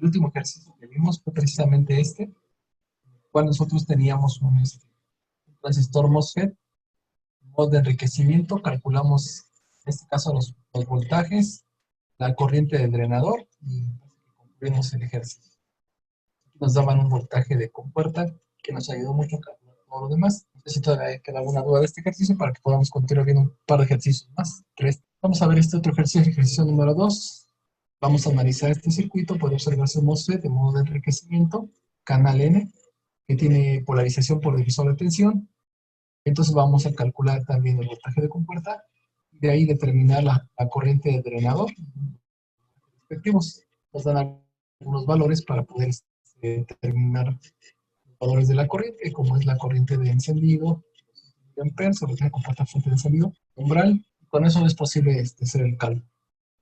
el último ejercicio que vimos fue precisamente este, cuando nosotros teníamos un transistor MOSFET, modo de enriquecimiento, calculamos en este caso los voltajes, la corriente del drenador y concluimos el ejercicio. Nos daban un voltaje de compuerta que nos ayudó mucho a calcular todo lo demás. No sé si todavía queda alguna duda de este ejercicio para que podamos continuar viendo un par de ejercicios más. 3. Vamos a ver este otro ejercicio, el ejercicio número 2. Vamos a analizar este circuito. Puede observarse un MOSFET de modo de enriquecimiento, canal N, que tiene polarización por divisor de tensión. Entonces vamos a calcular también el voltaje de compuerta y de ahí determinar la corriente de drenador. Respectivos. Nos dan algunos valores para poder determinar los valores de la corriente, como es la corriente de encendido, amperes, o lo que compuerta fuente de encendido, umbral. Con eso es posible hacer el cálculo.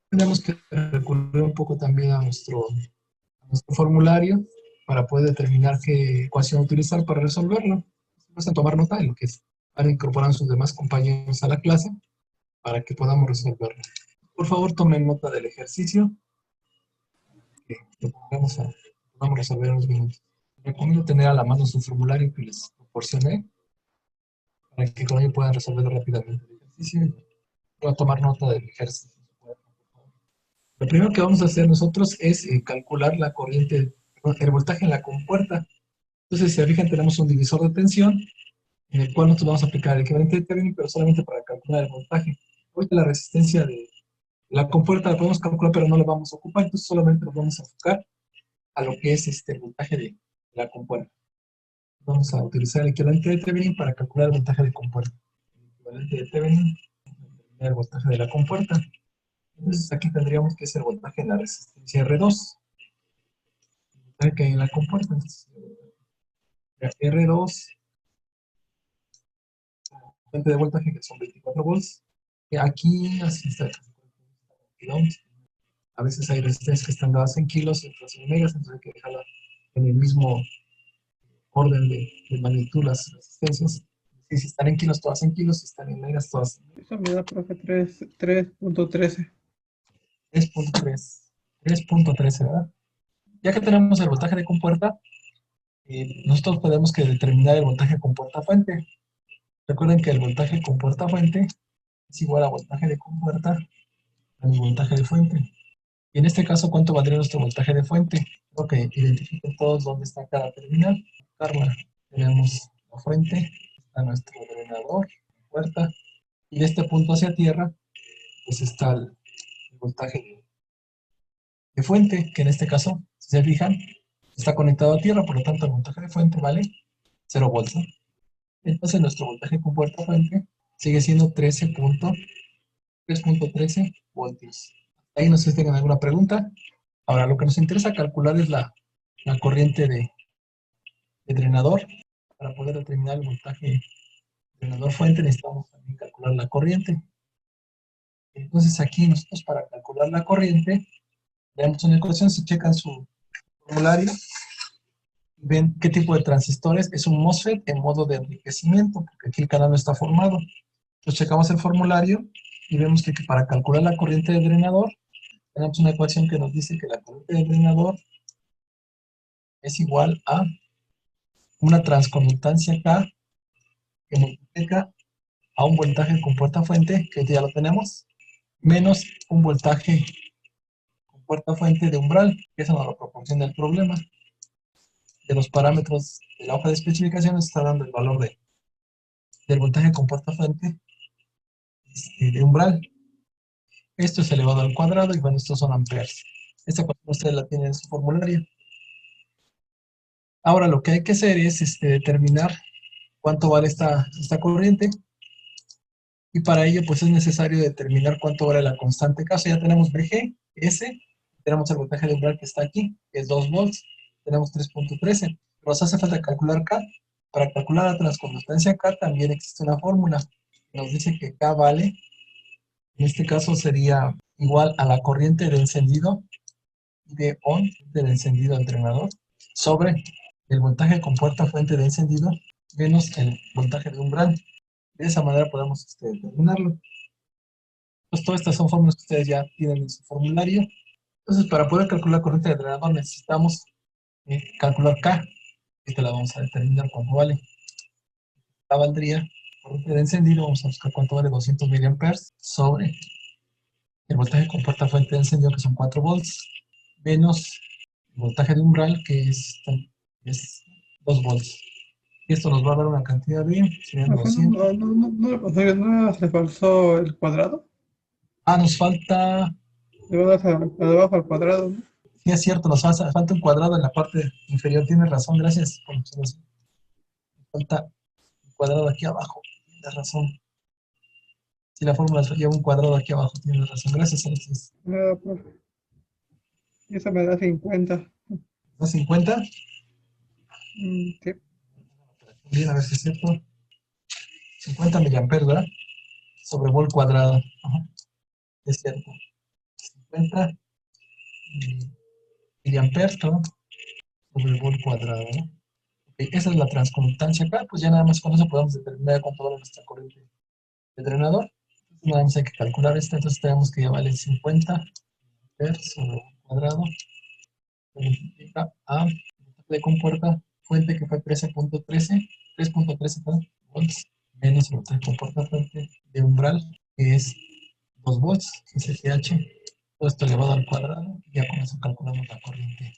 Tenemos que recurrir un poco también a nuestro formulario para poder determinar qué ecuación utilizar para resolverlo. Vamos a tomar nota de lo que es. Para incorporar a sus demás compañeros a la clase para que podamos resolverlo. Por favor, tomen nota del ejercicio que vamos a resolver en unos minutos. Recomiendo tener a la mano su formulario que les proporcioné para que con ello puedan resolverlo rápidamente el ejercicio. Voy a tomar nota del ejercicio. Lo primero que vamos a hacer nosotros es calcular la corriente, el voltaje en la compuerta. Entonces, si se fijan, tenemos un divisor de tensión en el cual nosotros vamos a aplicar el equivalente de Thevenin, pero solamente para calcular el voltaje. Ahorita la resistencia de la compuerta la podemos calcular, pero no la vamos a ocupar, entonces solamente nos vamos a enfocar a lo que es el voltaje de la compuerta. Vamos a utilizar el equivalente de Thevenin para calcular el voltaje de compuerta. El equivalente de Thevenin, el voltaje de la compuerta. Entonces aquí tendríamos que es el voltaje en la resistencia R2. El voltaje que hay en la compuerta. Entonces, R2, fuente de voltaje que son 24 volts. Aquí así está. A veces hay resistencias que están dadas en kilos y otras en megas, entonces hay que dejarla en el mismo orden de magnitud las resistencias. Si están en kilos, todas en kilos; si están en megas, todas en megas. Esa me da, profe, 3.13. 3.13, ¿verdad? Ya que tenemos el voltaje de compuerta, nosotros podemos determinar el voltaje compuerta fuente. Recuerden que el voltaje compuerta fuente es igual a voltaje de compuerta a mi voltaje de fuente. Y en este caso, ¿cuánto valdría nuestro voltaje de fuente? Ok, identifiquen todos dónde está cada terminal. Carla, tenemos la fuente, está nuestro drenador, puerta, y de este punto hacia tierra, pues está el voltaje de fuente, que en este caso, si se fijan, está conectado a tierra, por lo tanto el voltaje de fuente vale 0 volts. Entonces nuestro voltaje con puerta fuente sigue siendo 3.13 voltios. Ahí no sé si tengan alguna pregunta. Ahora, lo que nos interesa calcular es la corriente de drenador. Para poder determinar el voltaje drenador fuente necesitamos también calcular la corriente. Entonces aquí nosotros, para calcular la corriente, veamos una ecuación. Si checan su formulario, ven qué tipo de transistores. Es un MOSFET en modo de enriquecimiento, porque aquí el canal no está formado. Entonces checamos el formulario y vemos que para calcular la corriente de drenador tenemos una ecuación que nos dice que la corriente de drenador es igual a una transconductancia K que multiplica a un voltaje con puerta fuente, que ya lo tenemos, menos un voltaje con puerta fuente de umbral, que eso nos lo proporciona el problema. De los parámetros de la hoja de especificaciones está dando el valor del voltaje con puerta fuente de umbral. Esto es elevado al cuadrado y bueno, estos son amperes. Esta ecuación ustedes la tienen en su formulario. Ahora lo que hay que hacer es determinar cuánto vale esta corriente, y para ello pues es necesario determinar cuánto vale la constante K. Ya tenemos VG, S, tenemos el voltaje de umbral que está aquí, que es 2 volts, tenemos 3.13, pero nos hace falta calcular K. Para calcular la transconductancia K también existe una fórmula que nos dice que K vale, en este caso sería igual a la corriente de encendido de on del encendido alternador sobre el voltaje con puerta fuente de encendido menos el voltaje de umbral. De esa manera podemos determinarlo. Pues todas estas son fórmulas que ustedes ya tienen en su formulario. Entonces, para poder calcular corriente de drenador necesitamos calcular K. Esta la vamos a determinar cuánto vale. La valdría corriente de encendido, vamos a buscar cuánto vale 200 miliamperes sobre el voltaje con puerta fuente de encendido, que son 4 volts, menos el voltaje de umbral, que es 2 volts. Y esto nos va a dar una cantidad de, serían Profe, 200. no le pasó, no le faltó el cuadrado. Nos falta, Le vas a debajo al cuadrado, ¿no? sí es cierto, falta un cuadrado en la parte inferior, tienes razón, gracias por observación. Falta un cuadrado aquí abajo, tienes razón. Si la fórmula lleva un cuadrado aquí abajo, tienes razón, gracias, Alexis. Nada, profe. Y eso me da 50. ¿Da 50? Sí. Bien, a ver si es cierto. 50 miliamperes, ¿verdad? Sobre vol cuadrado. Ajá, es cierto. 50 miliamperes, perdón, sobre vol cuadrado, ¿no? Ok, esa es la transconductancia acá, pues ya nada más con eso podemos determinar cuánto vale nuestra corriente de drenador. Nada más hay que calcular esta, entonces tenemos que ya vale 50 amperes sobre vol cuadrado. Se multiplica a de compuerta fuente, que fue 3.13 volts, menos el voltaje compuerta fuente de umbral, que es 2 volts, que es SH, todo esto elevado al cuadrado, y ya con eso calculamos la corriente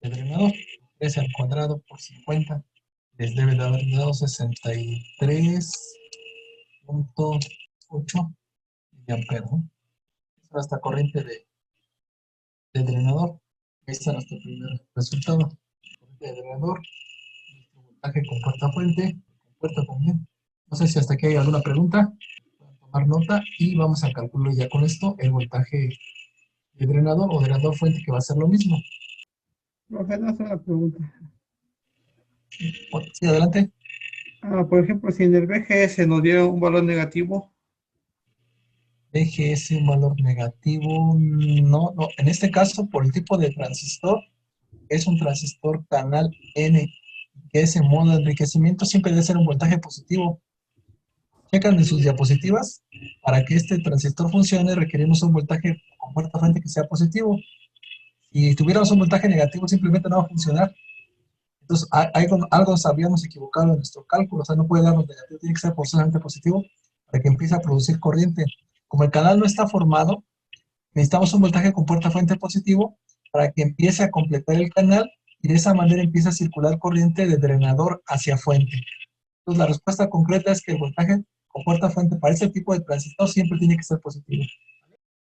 de drenador. 13 al cuadrado por 50 les debe de haber dado 63.8 miliamperes, ¿no? Esa es nuestra corriente de drenador. Ahí está nuestro primer resultado. Corriente de drenador, nuestro voltaje con puerta fuente, con puerta también. No sé si hasta aquí hay alguna pregunta. Pueden tomar nota y vamos a calcular ya con esto el voltaje de drenador o drenador fuente, que va a ser lo mismo. Profe, no hace una pregunta. Sí, adelante. Por ejemplo, si en el BGS nos diera un valor negativo, BGS, un valor negativo. No, no. En este caso, por el tipo de transistor, es un transistor canal N, que es en modo de enriquecimiento, siempre debe ser un voltaje positivo. Checan en sus diapositivas, para que este transistor funcione requerimos un voltaje con puerta fuente que sea positivo. Si tuviéramos un voltaje negativo, simplemente no va a funcionar. Entonces, algo habíamos equivocado en nuestro cálculo, o sea, no puede darnos negativo, tiene que ser forzosamente positivo para que empiece a producir corriente. Como el canal no está formado, necesitamos un voltaje con puerta fuente positivo para que empiece a completar el canal y de esa manera empiece a circular corriente de drenador hacia fuente. Entonces, la respuesta concreta es que el voltaje con puerta fuente para ese tipo de transistor siempre tiene que ser positivo.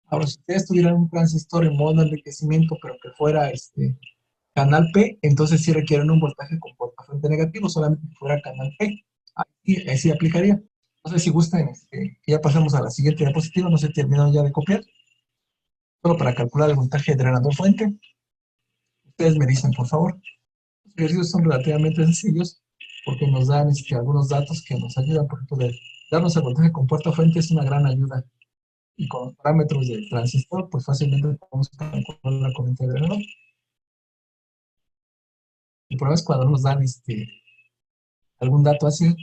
Ahora, si ustedes tuvieran un transistor en modo de enriquecimiento, pero que fuera canal P, entonces sí requieren un voltaje con puerta fuente negativo, solamente que fuera canal P. Ahí sí aplicaría. No sé si gustan, que ya pasamos a la siguiente diapositiva, no sé si terminaron ya de copiar. Solo para calcular el voltaje de drenador fuente. Ustedes me dicen, por favor. Los ejercicios son relativamente sencillos porque nos dan algunos datos que nos ayudan. Por ejemplo, darnos el voltaje con puerta fuente es una gran ayuda. Y con los parámetros del transistor, pues fácilmente podemos calcular la corriente de drenador. El problema es cuando nos dan algún dato así,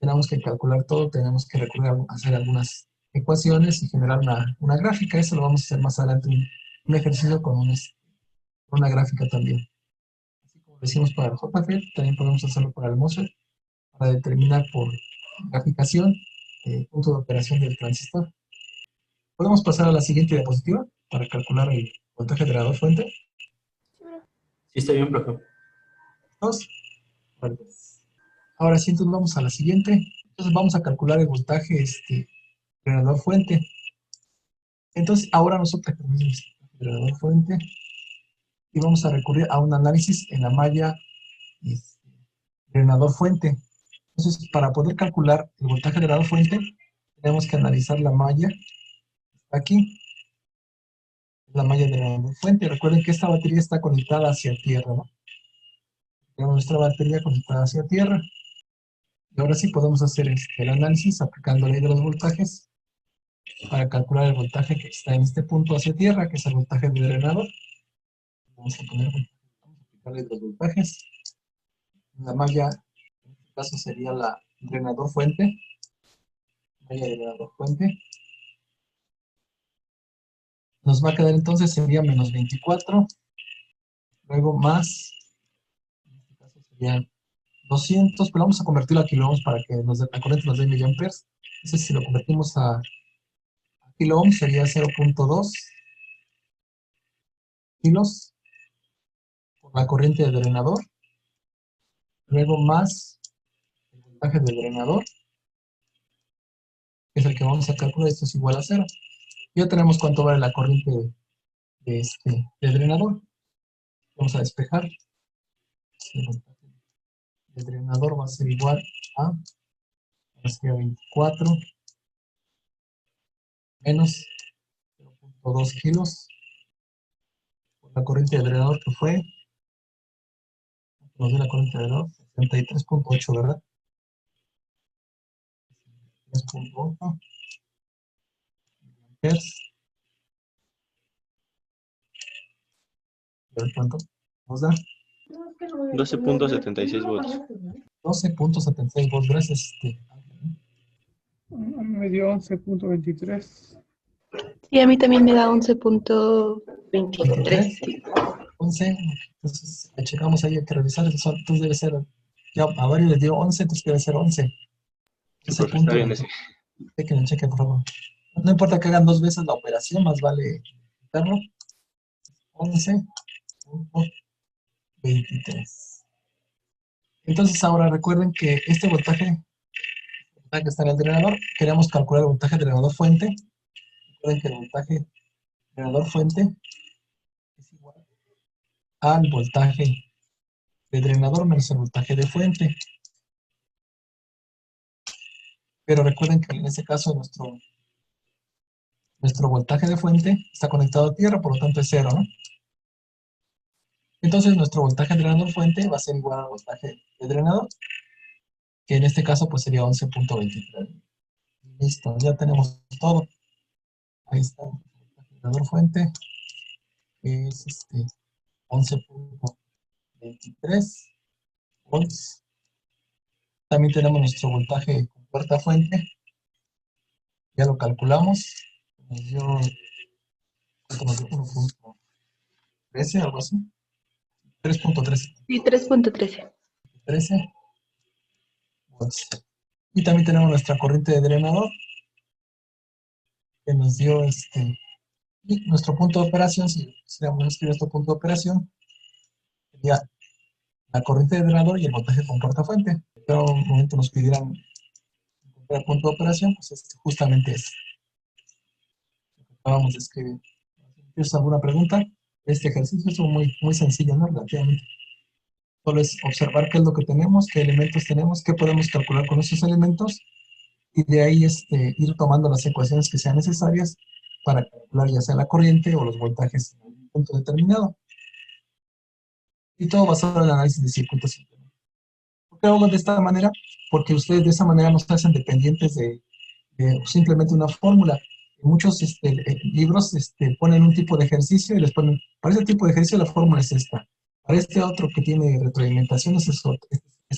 tenemos que calcular todo, tenemos que recurrir a hacer algunas ecuaciones y generar una gráfica. Eso lo vamos a hacer más adelante, un ejercicio con una gráfica también. Así como lo hicimos para el JFET, también podemos hacerlo para el MOSFET, para determinar por graficación el punto de operación del transistor. Podemos pasar a la siguiente diapositiva para calcular el voltaje de drenador fuente. Sí, está bien, profe. Dos. Vale. Ahora sí, entonces vamos a la siguiente. Entonces vamos a calcular el voltaje drenador fuente. Entonces ahora nosotros tenemos el drenador fuente y vamos a recurrir a un análisis en la malla drenador fuente. Entonces, para poder calcular el voltaje drenador fuente, tenemos que analizar la malla. Está aquí, la malla drenador fuente. Recuerden que esta batería está conectada hacia tierra, ¿no? Tenemos nuestra batería conectada hacia tierra. Y ahora sí podemos hacer el análisis aplicando la ley de los voltajes para calcular el voltaje que está en este punto hacia tierra, que es el voltaje de drenador. Vamos a aplicarle los voltajes. La malla, en este caso sería la drenador fuente. Malla de drenador fuente. Nos va a quedar entonces, sería menos 24, luego más, en este caso sería 200, pero vamos a convertirlo a kiloohms para que la corriente nos dé miliamperes. Entonces, si lo convertimos a kiloohms, sería 0.2 kilos por la corriente de drenador, luego más el voltaje del drenador, que es el que vamos a calcular, esto es igual a 0. Ya tenemos cuánto vale la corriente de drenador. Vamos a despejar. El voltaje del drenador va a ser igual a 24 menos 0.2 kilos por la corriente de drenador que fue, nos dio la corriente de drenador, 63.8, ¿verdad? 3.8 Hz. A ver cuánto nos da. 12.76 volts. 12.76 volts. Gracias. Me dio 11.23. Sí, a mí también me da 11.23. 11. Entonces, checamos ahí, hay que revisar. Entonces debe ser, ya a varios les dio 11, entonces debe ser 11. Sí, profe, está bien ese. Chequen, por favor. No importa que hagan 2 veces la operación, más vale quitarlo. 11.23. Entonces ahora recuerden que este voltaje que está en el drenador, queremos calcular el voltaje drenador fuente. Recuerden que el voltaje drenador fuente es igual al voltaje de drenador menos el voltaje de fuente. Pero recuerden que en este caso nuestro voltaje de fuente está conectado a tierra, por lo tanto es 0, ¿no? Entonces nuestro voltaje de drenador fuente va a ser igual al voltaje de drenador, que en este caso pues sería 11.23. Listo, ya tenemos todo. Ahí está el voltaje de drenador fuente, que es 11.23 volts. También tenemos nuestro voltaje con puerta fuente. Ya lo calculamos. Nos dio 1.13, algo así. 3.13. Sí, 3.13. 13 volts. Y también tenemos nuestra corriente de drenador, que nos dio y nuestro punto de operación. Si quisiéramos escribir nuestro punto de operación, sería la corriente de drenador y el voltaje con puerta fuente. Pero en un momento nos pidieran el punto de operación, pues justamente es. Acabamos de escribir. ¿Tienes alguna pregunta? Este ejercicio es muy sencillo, ¿no? Relativamente. Solo es observar qué es lo que tenemos, qué elementos tenemos, qué podemos calcular con esos elementos, y de ahí ir tomando las ecuaciones que sean necesarias para calcular ya sea la corriente o los voltajes en un punto determinado. Y todo basado en el análisis de circuitos. ¿Por qué hago de esta manera? Porque ustedes de esa manera no se hacen dependientes de simplemente una fórmula. Muchos libros ponen un tipo de ejercicio y les ponen, para este tipo de ejercicio la fórmula es esta. Para este otro que tiene retroalimentaciones es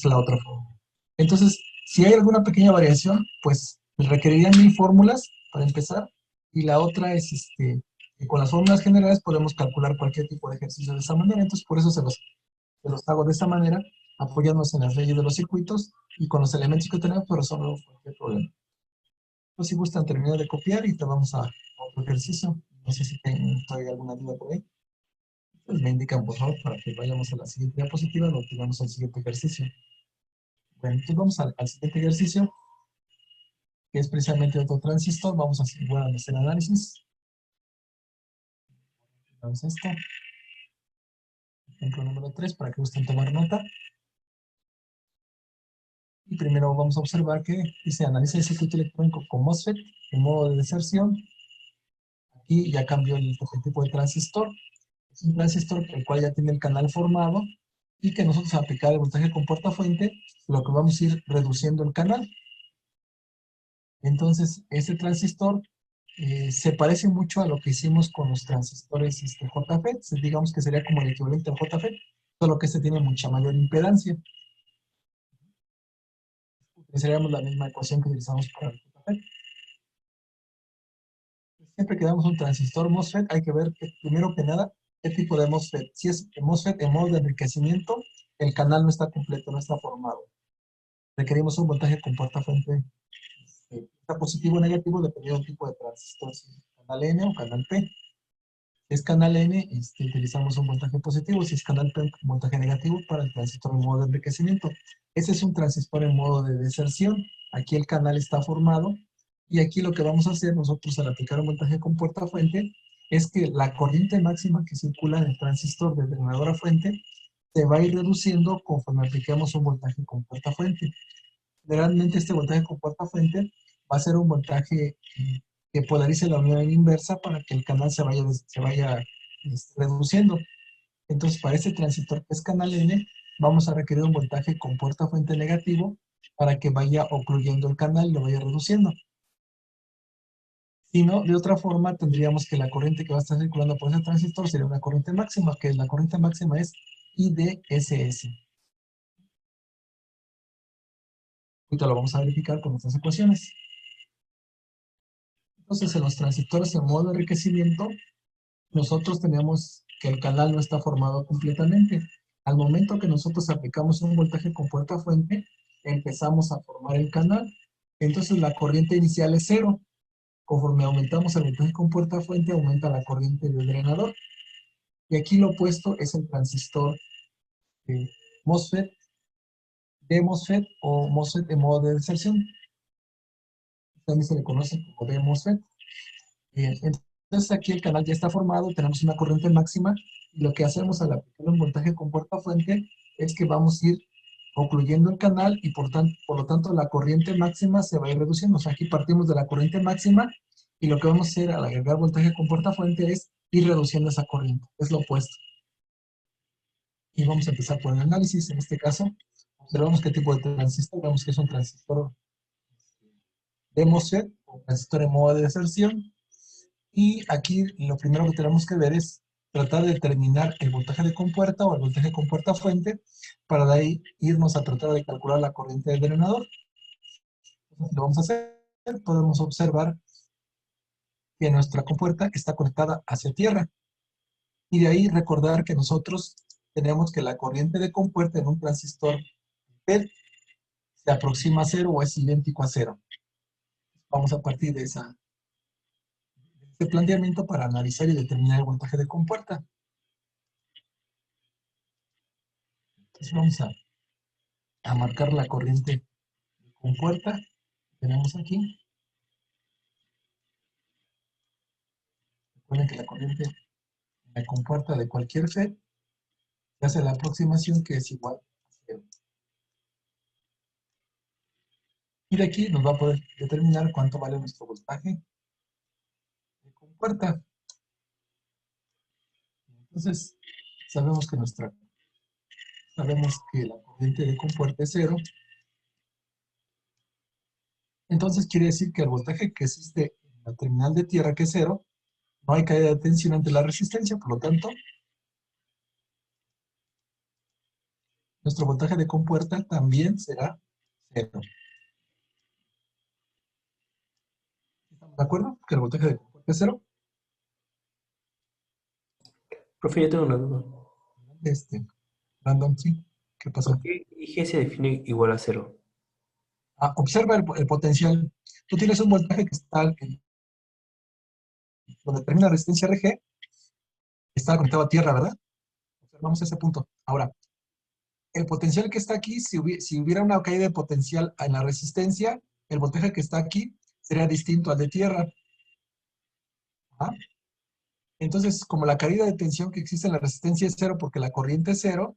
la otra fórmula. Entonces, si hay alguna pequeña variación, pues requerirían 1000 fórmulas para empezar, y la otra es que con las fórmulas generales podemos calcular cualquier tipo de ejercicio de esa manera. Entonces, por eso se los hago de esa manera, apoyándonos en las leyes de los circuitos y con los elementos que tenemos, pero resolvemos cualquier problema. Pues si gustan terminar de copiar y te vamos a otro ejercicio. No sé si tienen todavía alguna duda por ahí. Pues me indican, por favor, para que vayamos a la siguiente diapositiva, lo tiramos al siguiente ejercicio. Bueno, entonces vamos al siguiente ejercicio, que es precisamente otro transistor. Vamos a hacer igual a hacer análisis. Vamos a esto. Ejemplo número 3, para que gusten tomar nota. Y primero vamos a observar que dice análisis de circuito electrónico con MOSFET en modo de deserción. Aquí ya cambió el tipo de transistor. Es un transistor el cual ya tiene el canal formado y que nosotros al aplicar el voltaje con puerta fuente, lo que vamos a ir reduciendo el canal. Entonces, este transistor se parece mucho a lo que hicimos con los transistores JFET, digamos que sería como el equivalente al JFET, solo que este tiene mucha mayor impedancia. Utilizaríamos la misma ecuación que utilizamos para el JFET. Siempre que damos un transistor MOSFET, hay que ver, primero que nada, qué tipo de MOSFET. Si es MOSFET en modo de enriquecimiento, el canal no está completo, no está formado. Requerimos un voltaje con puerta fuente está positivo o negativo dependiendo del tipo de transistor, si es canal N o canal P. Si es canal N, utilizamos un voltaje positivo, si es canal P, un voltaje negativo para el transistor en modo de enriquecimiento. Ese es un transistor en modo de deserción. Aquí el canal está formado y aquí lo que vamos a hacer nosotros al aplicar un voltaje con puerta fuente es que la corriente máxima que circula en el transistor de drenador a fuente se va a ir reduciendo conforme apliquemos un voltaje con puerta fuente. Generalmente este voltaje con puerta fuente va a ser un voltaje que polarice la unidad inversa para que el canal se vaya reduciendo. Entonces, para este transistor que es canal N, vamos a requerir un voltaje con puerta fuente negativo para que vaya ocluyendo el canal y lo vaya reduciendo. Si no, de otra forma, tendríamos que la corriente que va a estar circulando por ese transistor sería una corriente máxima, que la corriente máxima es IDSS. Ahorita lo vamos a verificar con nuestras ecuaciones. Entonces, en los transistores en modo de enriquecimiento, nosotros tenemos que el canal no está formado completamente. Al momento que nosotros aplicamos un voltaje con puerta fuente, empezamos a formar el canal. Entonces, la corriente inicial es cero. Conforme aumentamos el voltaje con puerta fuente, aumenta la corriente del drenador. Y aquí lo opuesto es el transistor MOSFET, DMOSFET o MOSFET de modo de deserción. También se le conoce como DMOSFET. Entonces aquí el canal ya está formado, tenemos una corriente máxima, y lo que hacemos al aplicar un voltaje con puerta fuente es que vamos a ir ocluyendo el canal y por lo tanto la corriente máxima se va a ir reduciendo. O sea, aquí partimos de la corriente máxima y lo que vamos a hacer al agregar voltaje con puerta fuente es ir reduciendo esa corriente, es lo opuesto. Y vamos a empezar por el análisis. En este caso, observamos qué tipo de transistor, vemos que es un transistor de MOSFET o transistor en modo de deserción. Y aquí lo primero que tenemos que ver es tratar de determinar el voltaje de compuerta o el voltaje con puerta fuente para de ahí irnos a tratar de calcular la corriente del drenador. Entonces, lo vamos a hacer, podemos observar que nuestra compuerta está conectada hacia tierra. Y de ahí recordar que nosotros tenemos que la corriente de compuerta en un transistor PET se aproxima a cero o es idéntico a cero. Vamos a partir de este planteamiento para analizar y determinar el voltaje de compuerta. Entonces vamos a marcar la corriente de compuerta que tenemos aquí. Recuerden que la corriente de compuerta de cualquier FET se hace la aproximación que es igual a cero. Y de aquí nos va a poder determinar cuánto vale nuestro voltaje de compuerta. Entonces, sabemos que la corriente de compuerta es cero. Entonces quiere decir que el voltaje que existe en la terminal de tierra, que es cero, no hay caída de tensión ante la resistencia, por lo tanto, nuestro voltaje de compuerta también será cero. ¿Estamos de acuerdo? Que el voltaje de compuerta es cero. Profe, yo tengo una duda. Random, sí. ¿Qué pasó? ¿Por qué IG se define igual a cero? Observa el potencial. Tú tienes un voltaje que está donde termina la resistencia RG, está conectado a tierra, ¿verdad? Observamos ese punto. Ahora, el potencial que está aquí, si hubiera una caída de potencial en la resistencia, el voltaje que está aquí sería distinto al de tierra. ¿Ah? Entonces, como la caída de tensión que existe en la resistencia es cero porque la corriente es cero,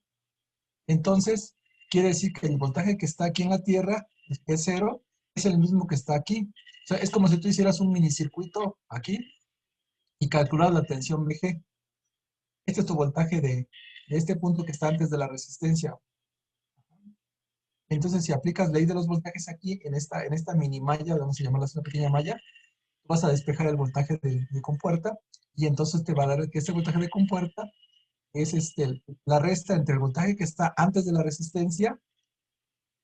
entonces quiere decir que el voltaje que está aquí en la tierra, que es cero, es el mismo que está aquí. O sea, es como si tú hicieras un minicircuito aquí y calcularas la tensión VG. Este es tu voltaje de este punto que está antes de la resistencia. Entonces, si aplicas ley de los voltajes aquí, en esta mini malla, vamos a llamarla una pequeña malla, vas a despejar el voltaje de compuerta y entonces te va a dar que este voltaje de compuerta es la resta entre el voltaje que está antes de la resistencia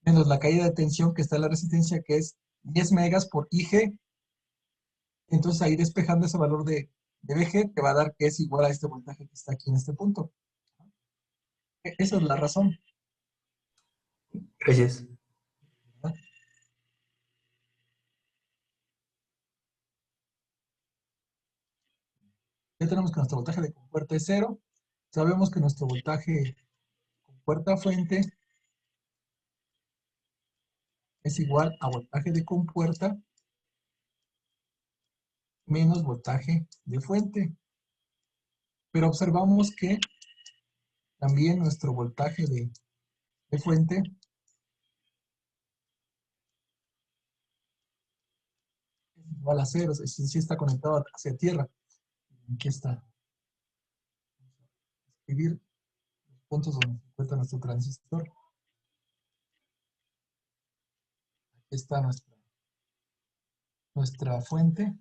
menos la caída de tensión que está en la resistencia, que es 10 megas por IG. Entonces ahí despejando ese valor de VG te va a dar que es igual a este voltaje que está aquí en este punto. Esa es la razón. Gracias. Ya tenemos que nuestro voltaje de compuerta es 0. Sabemos que nuestro voltaje compuerta fuente es igual a voltaje de compuerta menos voltaje de fuente. Pero observamos que también nuestro voltaje de fuente es igual a 0, es decir, sí está conectado hacia tierra. Aquí está. Escribir los puntos donde se encuentra nuestro transistor. Aquí está nuestra fuente,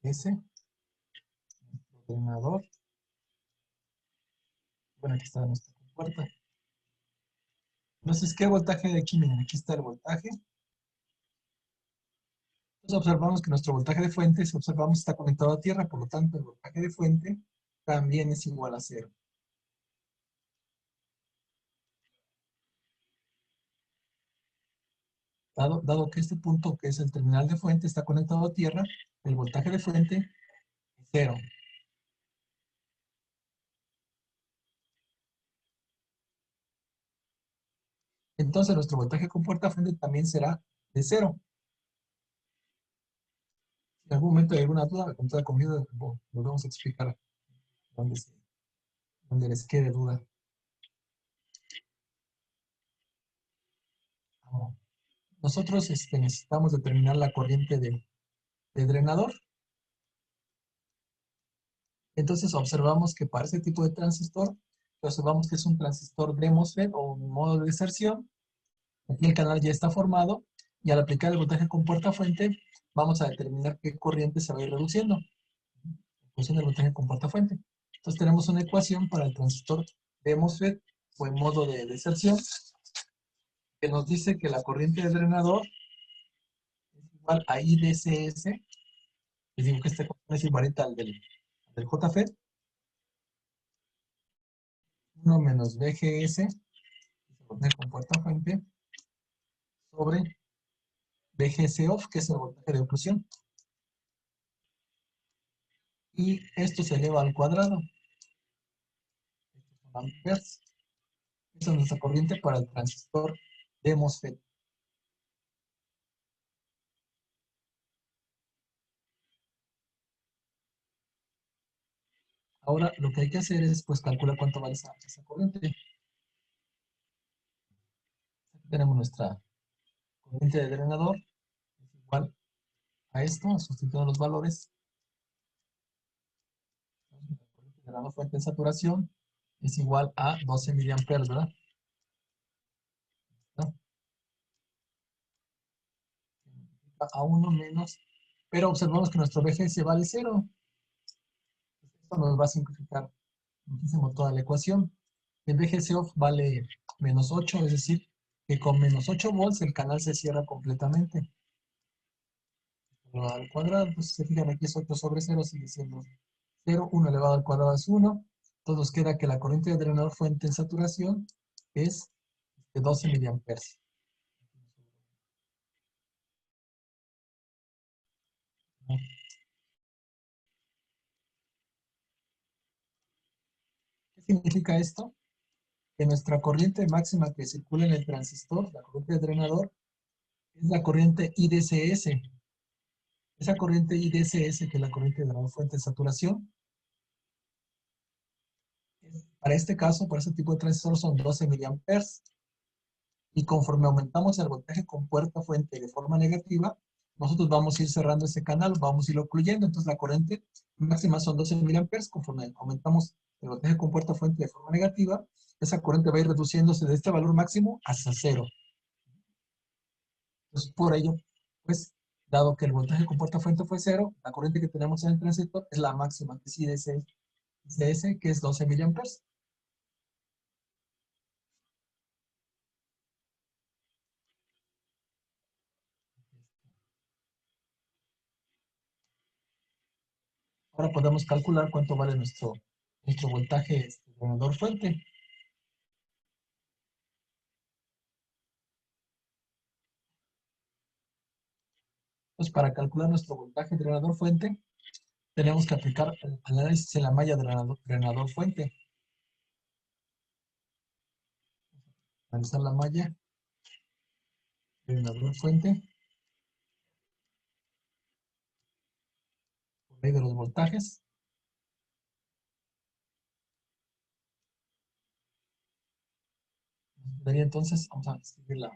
S, nuestro ordenador. Bueno, aquí está nuestra compuerta. Entonces, ¿qué voltaje de aquí? Miren, aquí está el voltaje. Entonces observamos que nuestro voltaje de fuente, si observamos, está conectado a tierra, por lo tanto el voltaje de fuente también es igual a 0. Dado que este punto, que es el terminal de fuente, está conectado a tierra, el voltaje de fuente es 0. Entonces nuestro voltaje con puerta fuente también será de 0. Si en algún momento hay alguna duda, contad conmigo, lo vamos a explicar donde les quede duda. Ahora, nosotros necesitamos determinar la corriente de drenador. Entonces observamos que para este tipo de transistor, observamos que es un transistor de MOSFET o un modo de deserción. Aquí el canal ya está formado y al aplicar el voltaje con puerta fuente, vamos a determinar qué corriente se va a ir reduciendo en función del voltaje con puerta fuente. Entonces tenemos una ecuación para el transistor de MOSFET o en modo de deserción que nos dice que la corriente de drenador es igual a IDCS. Les digo que esta ecuación es igualita al del JFET. 1 menos BGS, voltaje con puerta fuente, sobre BGS off, que es el voltaje de oclusión. Y esto se eleva al cuadrado. Estos son amperes. Esa es nuestra corriente para el transistor de MOSFET. Ahora lo que hay que hacer es pues calcular cuánto vale esa corriente. Aquí tenemos nuestra corriente de drenador, es igual a esto, sustituyendo los valores. La corriente de drenador fuente en saturación es igual a 12 miliamperes, ¿verdad? ¿No? A 1 menos, pero observamos que nuestro BGS vale 0. Esto nos va a simplificar muchísimo toda la ecuación. El VGC off vale menos 8, es decir, que con menos 8 volts el canal se cierra completamente. Elevado al cuadrado, entonces se fijan aquí es 8 sobre 0, sigue siendo 0, 1 elevado al cuadrado es 1. Entonces nos queda que la corriente de drenador fuente en saturación es de 12 miliamperes. ¿Qué significa esto? Que nuestra corriente máxima que circula en el transistor, la corriente de drenador, es la corriente IDCS. Esa corriente IDCS, que es la corriente de drenador fuente de saturación, para este caso, para este tipo de transistor son 12 miliamperes. Y conforme aumentamos el voltaje con puerta fuente de forma negativa, nosotros vamos a ir cerrando ese canal, vamos a irlo ocluyendo. Entonces la corriente máxima son 12 miliamperes. Conforme aumentamos el voltaje con puerta fuente de forma negativa, esa corriente va a ir reduciéndose de este valor máximo hasta 0. Entonces por ello, pues, dado que el voltaje con puerta fuente fue 0, la corriente que tenemos en el transistor es la máxima, que es IDCS, que es 12 miliamperes. Ahora podemos calcular cuánto vale nuestro voltaje drenador fuente. Entonces, para calcular nuestro voltaje drenador fuente, tenemos que aplicar el análisis en la malla drenador fuente. Analizar la malla drenador fuente por ley de los voltajes. Daría entonces, vamos a escribir la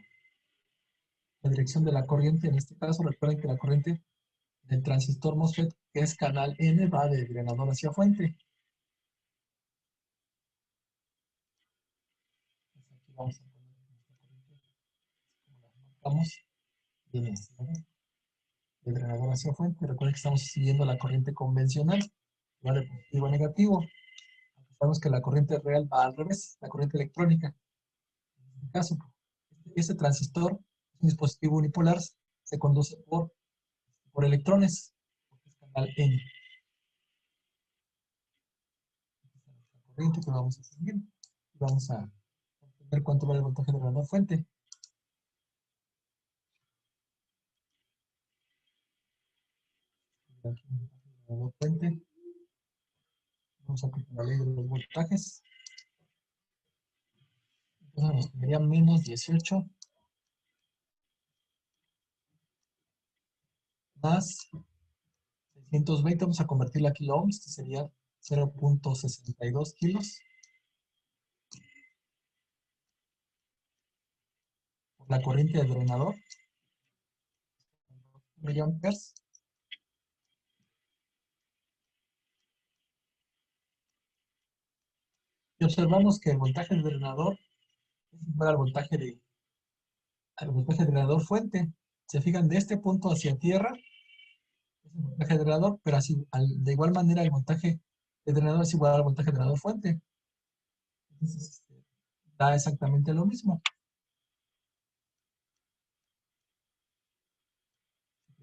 dirección de la corriente. En este caso, recuerden que la corriente del transistor MOSFET, que es canal N, va de drenador hacia fuente. Aquí vamos a poner nuestra corriente, como la marcamos, viene de drenador hacia fuente. Recuerden que estamos siguiendo la corriente convencional, va de positivo a negativo. Sabemos que la corriente real va al revés, la corriente electrónica. En este caso, este transistor, un dispositivo unipolar, se conduce por electrones, porque es canal N. La corriente que vamos a seguir, vamos a ver cuánto vale el voltaje de drenador fuente. Aquí, drenador fuente. Vamos a aplicar la ley de los voltajes. Entonces nos quedaría menos 18 más 620. Vamos a convertirla a kilo ohms, que sería 0.62 kilos por la corriente del drenador, miliamperes. Y observamos que el voltaje del drenador es igual al voltaje del drenador fuente. Se fijan, de este punto hacia tierra es el voltaje del drenador, pero así, de igual manera el voltaje del drenador es igual al voltaje del drenador fuente. Entonces, da exactamente lo mismo.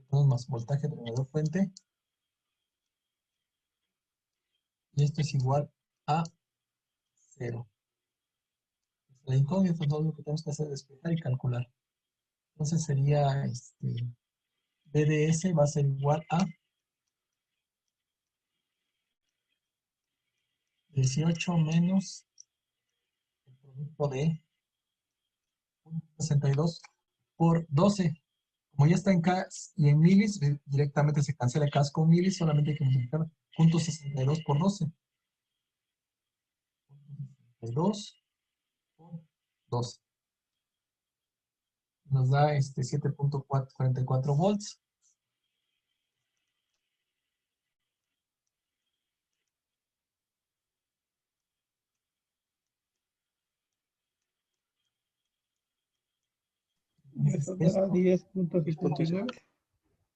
Tenemos más voltaje del drenador fuente. Y esto es igual a 0. La incógnita, todo lo que tenemos que hacer es despejar y calcular. Entonces sería, BDS va a ser igual a 18 menos el producto de 62 por 12. Como ya está en K y en milis, directamente se cancela K con milis, solamente hay que multiplicar 0.62 por 12. 62 por 12. Nos da 7.44 volts. Eso da 10.59.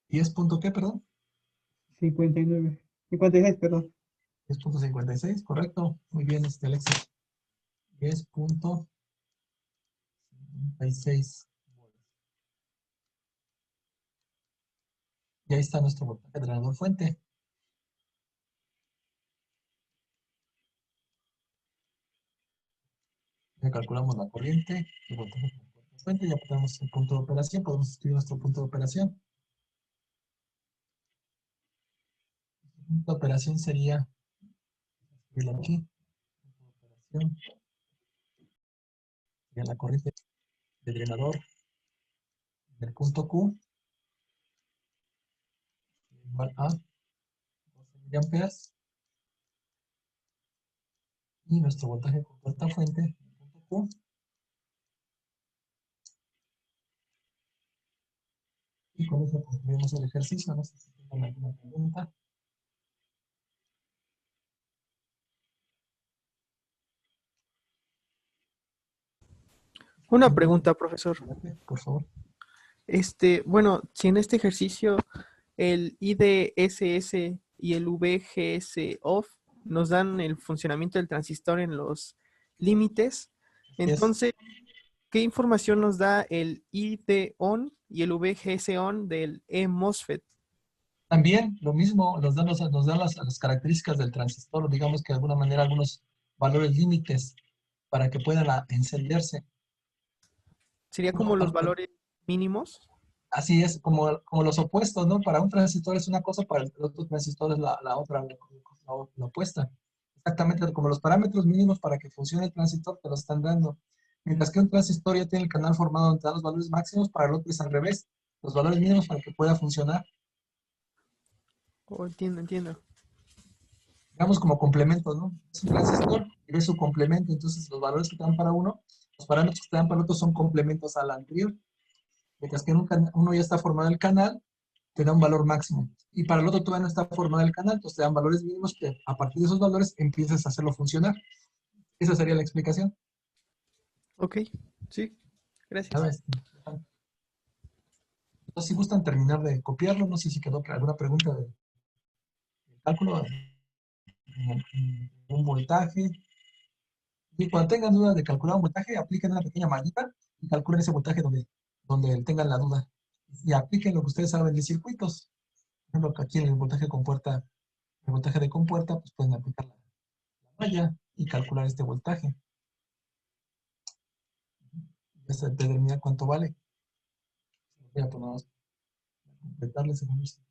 ¿10 punto qué, perdón? 59. 56, perdón. 10.56, correcto. Muy bien, Alexis. 10.56. Y ahí está nuestro voltaje drenador fuente. Ya calculamos la corriente, el voltaje drenador fuente, ya tenemos el punto de operación, podemos escribir nuestro punto de operación. El punto de operación sería, escribirlo aquí, punto de operación, sería la corriente del drenador del punto Q, igual a 12 miliamperes, y nuestro voltaje con puerta fuente, el punto Q, y con eso concluimos el ejercicio. No sé si tienen alguna pregunta. Una pregunta, profesor. Por favor. Bueno, si en este ejercicio el IDSS y el VGS off nos dan el funcionamiento del transistor en los límites, entonces, ¿qué información nos da el ID on y el VGS on del eMOSFET? También lo mismo, nos dan las características del transistor, digamos que de alguna manera algunos valores límites para que puedan encenderse. Sería como los valores mínimos. Así es, como los opuestos, ¿no? Para un transistor es una cosa, para el otro transistor es la otra, la opuesta. Exactamente como los parámetros mínimos para que funcione el transistor te lo están dando. Mientras que un transistor ya tiene el canal formado donde dan los valores máximos, para el otro es al revés. Los valores mínimos para que pueda funcionar. Oh, entiendo. Digamos como complemento, ¿no? Es un transistor y ves su complemento, entonces los valores que te dan para uno, los parámetros que te dan para el otro son complementos al anterior. Mientras que en uno ya está formado el canal, te da un valor máximo. Y para el otro todavía no está formado el canal, entonces te dan valores mínimos que a partir de esos valores empiezas a hacerlo funcionar. Esa sería la explicación. Ok, sí, gracias. ¿Sabes? Entonces, si gustan terminar de copiarlo, no sé si quedó alguna pregunta de cálculo, un voltaje. Y cuando tengan dudas de calcular un voltaje, apliquen una pequeña mallita y calculen ese voltaje donde tengan la duda. Y apliquen lo que ustedes saben de circuitos. Por ejemplo, que aquí en el voltaje de compuerta, pues pueden aplicar la malla y calcular este voltaje. Ya se determina cuánto vale. Voy a poner a completarles el ejercicio.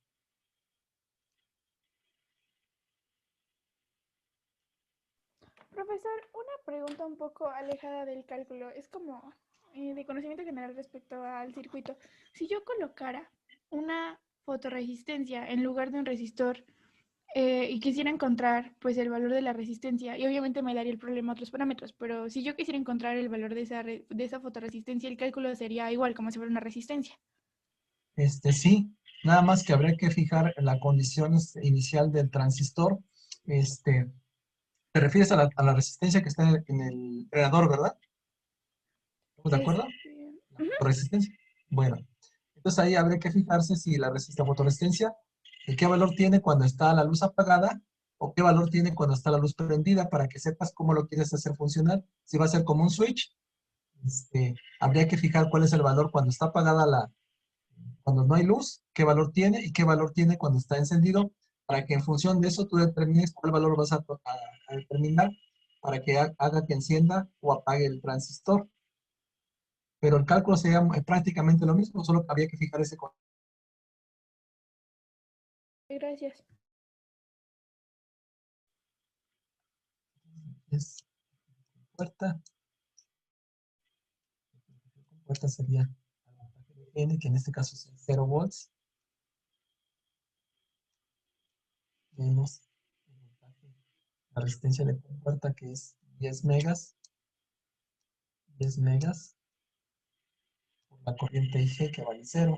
Profesor, una pregunta un poco alejada del cálculo. Es como de conocimiento general respecto al circuito. Si yo colocara una fotorresistencia en lugar de un resistor y quisiera encontrar pues el valor de la resistencia, y obviamente me daría el problema otros parámetros, pero si yo quisiera encontrar el valor de esa fotorresistencia, el cálculo sería igual, como si fuera una resistencia. Sí, nada más que habría que fijar la condición inicial del transistor. Te refieres a la resistencia que está en el generador, ¿verdad? ¿Estamos de acuerdo? La resistencia. Bueno, entonces ahí habría que fijarse si la fotoresistencia, qué valor tiene cuando está la luz apagada o qué valor tiene cuando está la luz prendida para que sepas cómo lo quieres hacer funcionar. Si va a ser como un switch, habría que fijar cuál es el valor cuando está apagada cuando no hay luz, qué valor tiene y qué valor tiene cuando está encendido, para que en función de eso tú determines cuál valor vas a determinar para que haga que encienda o apague el transistor. Pero el cálculo sería prácticamente lo mismo, solo que había que fijar ese concepto. Gracias. Es puerta. Puerta sería N, que en este caso es 0 volts, menos la resistencia de puerta, que es 10 megas, 10 megas, por la corriente IG, que vale 0.